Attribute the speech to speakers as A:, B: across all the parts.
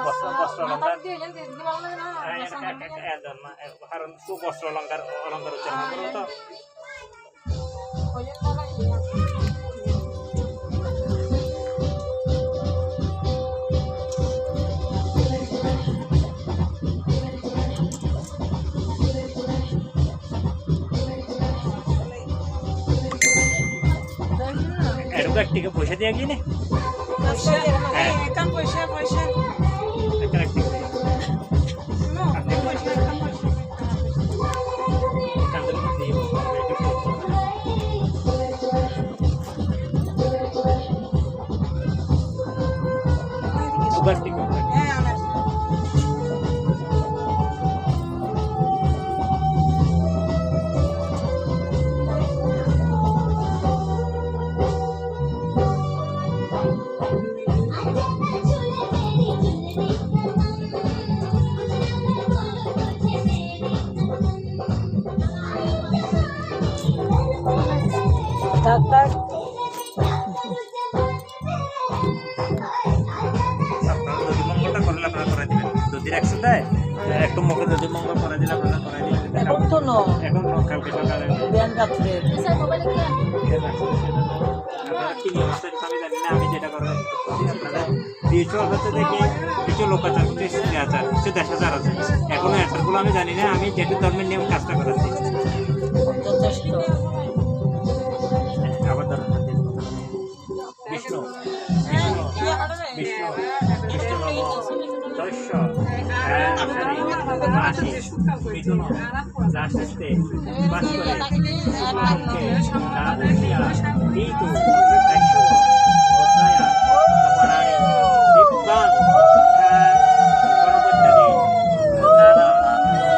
A: বস্ত্র অলঙ্কার কারণ সুবস্ত্র অলঙ্কার অলঙ্কার উচ্চারণ করুন তো। একটিকে পয়সা দিয়ে গিয়ে একটু মুখে যদি মঙ্গল করে দিলে আপনারা করাই দিলেন। এখন কালকে সকালে কি নিয়ম আছে আমি জানি না। আমি যেটা করবো আপনারা রিচুয়াল হচ্ছে দেখি কিছু লোকাচার, কিছু আচার, কিছু দেশাচার আছে। এখনো আচারগুলো আমি জানি না। আমি যেটা ধর্মের নিয়ম কাজটা করাচ্ছি। আবার ধরেন বিষ্ণু বিষ্ণু বিষ্ণু বিষ্ণু দৈশ্য মাসি মিথুন রাশিতে বাস করে দাদশিয়া ঋতু অধ্যায়া অপরাণী বিদ্বান গণপত্যাদি নানা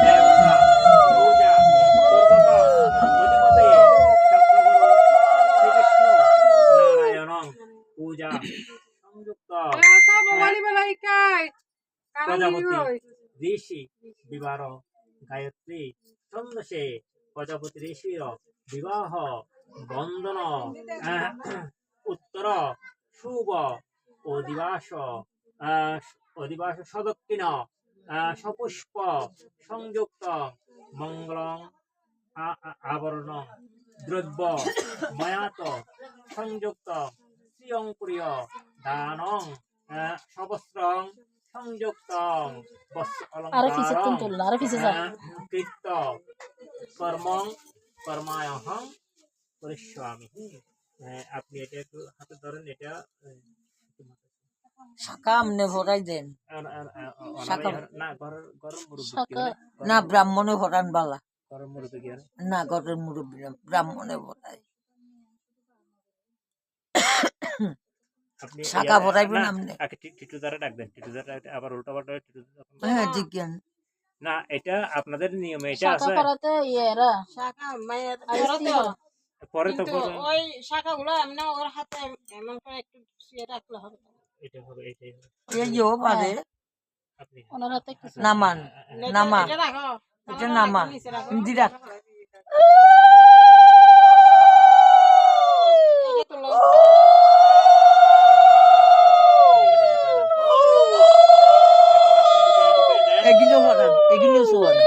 A: দেবতা পূজা পূর্বক অধিপতি চক্রগুরু শ্রীকৃষ্ণ নারায়ণং পূজা সংযুক্ত প্রজাপতি ঋষি বিবার গায়ত্রী ছন্দসে প্রজাপতি ঋষির বিবাহ বন্দন উত্তর শুভ অধিবাস সদক্ষিণ সপুষ্প সংযুক্ত মঙ্গল আবরণ দ্রব্য ময়াত সংযুক্ত শ্রিয়ঙ্কুরীয় দানং সবস্ত্রং সংযুক্ত কৃত কর্মং কর্মায়হং করিষ্যামি। আপনি এটা একটু হাতে ধরেন। এটা
B: শাখা আমনে ভরাই দেন
A: না গরম মুরব্বী
B: না ব্রাহ্মণে ভরান বালা
A: গরম মুরব্বী
B: না গরের মুরব্বী ব্রাহ্মণে ভরাই
A: আপনি
B: শাখা ভরাইবেন আমনে
A: টিটু দ্বারা ডাকবেন। টিটু দ্বারা আবার উল্টা পাল্টা টিটু
B: হ্যাঁ জিজ্ঞান
A: না এটা আপনাদের নিয়মে এটা আছে। পরে তো
C: ওই শাখাগুলো এমনি ওর হাতে এমন করে একটু শুয়ে রাখলে হবে।
A: এটা হবে এটাই হবে।
B: এইও পারে
A: আপনি
C: ওনার হাতে
B: নামান নামা এটা নামা হিন্দি রাখ এগুলো ভরান এগুলো শোয়ান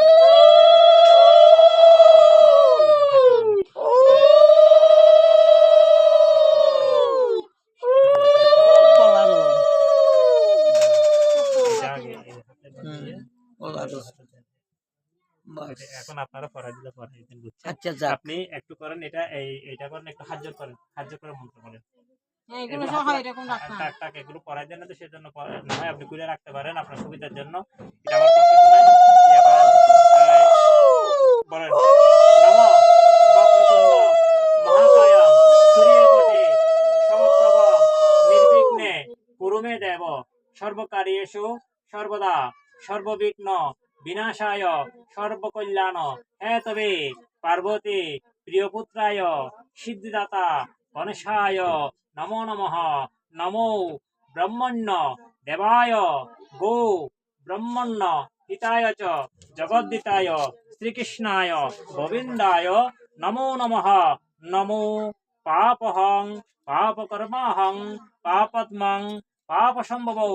A: এখন আপনারা পড়া দিলে পড়াই দিন, বুঝছেন?
B: আচ্ছা
A: আপনি একটু করেন এটা এইটা করেন, একটু হাজ্য করেন, হাজ্য করে মন্ত্র বলেন। এগুলো পড়াই দেন না তো সেজন্য নয় আপনি খুলে রাখতে পারেন আপনার সুবিধার জন্য। এটা আমার কোনো কিছু নাই। বলেন নমঃ বক্রতুণ্ড মহাকায় সূর্যকোটি সমপ্রভ নির্বিঘ্নে কুরু মে দেব সর্বকার্যেষু সর্বদা সর্ববিঘ্ন বিনাশায় সর্বকল্যাণ হেতবে পার্বতী প্রিয়পুত্রায় সিদ্ধিদাতা গণেশায় নমো নমঃ। নমো ব্রহ্মণ্য দেবায় গো ব্রহ্মণ্য হিতায় চ জগদ্দিতায় শ্রীকৃষ্ণায় গোবিন্দায় নমো নমঃ। নমো পাপহং পাপকর্মাহং পাপদ্মং পাপসম্ভবৌ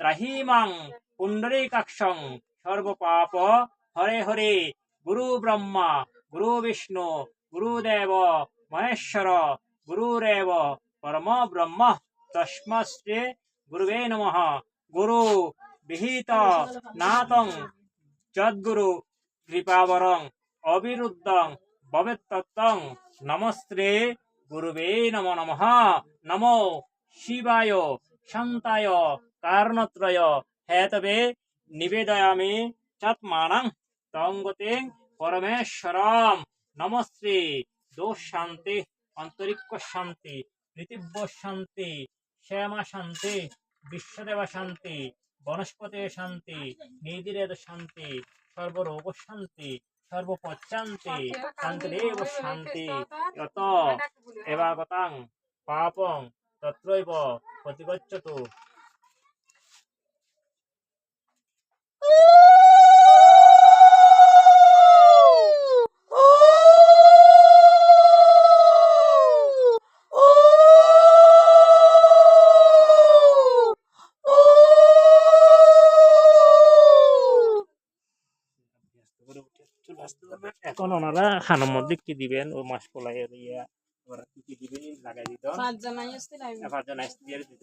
A: ত্রাহিমাং পুণ্ডরীকাক্ষং সর্বপাপ হরে হরে গুরু ব্রহ্মা গুরু বিষ্ণু গুরুদেব মহেশ্বর গুরুরেব পরম ব্রহ্ম তস্মশ্রী গুরুবে নমঃ গুরু বিহিত নাতং যদ্গুরু কৃপাবরং অবিরুদ্ধং ভবেত্তত্ত্বং নমস্তে গুরুবে নমো নমঃ নমো শিবায় শান্তায় কারণত্রয় হেতবে নিবেদয়ামি চাত্মানং তঙ্গতে পরমেশ্বরম নমস্তে দোষ শান্তি অন্তরিক্ষ শান্তি পৃথিব্য শান্তি শ্যামা শান্তি বিশ্বদেব শান্তি বনস্পতি শান্তি নির্দিরেদ শান্তি সর্বরোগ শান্তি সর্বপচ্ছান্তি শান্তিরেব শান্তি যত এবাগতাং পাপং তত্রৈব প্রতিগচ্ছতু। এখন ওনারা খানোর মধ্যে কি দিবেন ও মাছ পোলাই ওরা কি কি দিবে লাগাই দিত
C: 5 জন আসছিল
A: 5 জন আসতে দিয়ে দিত।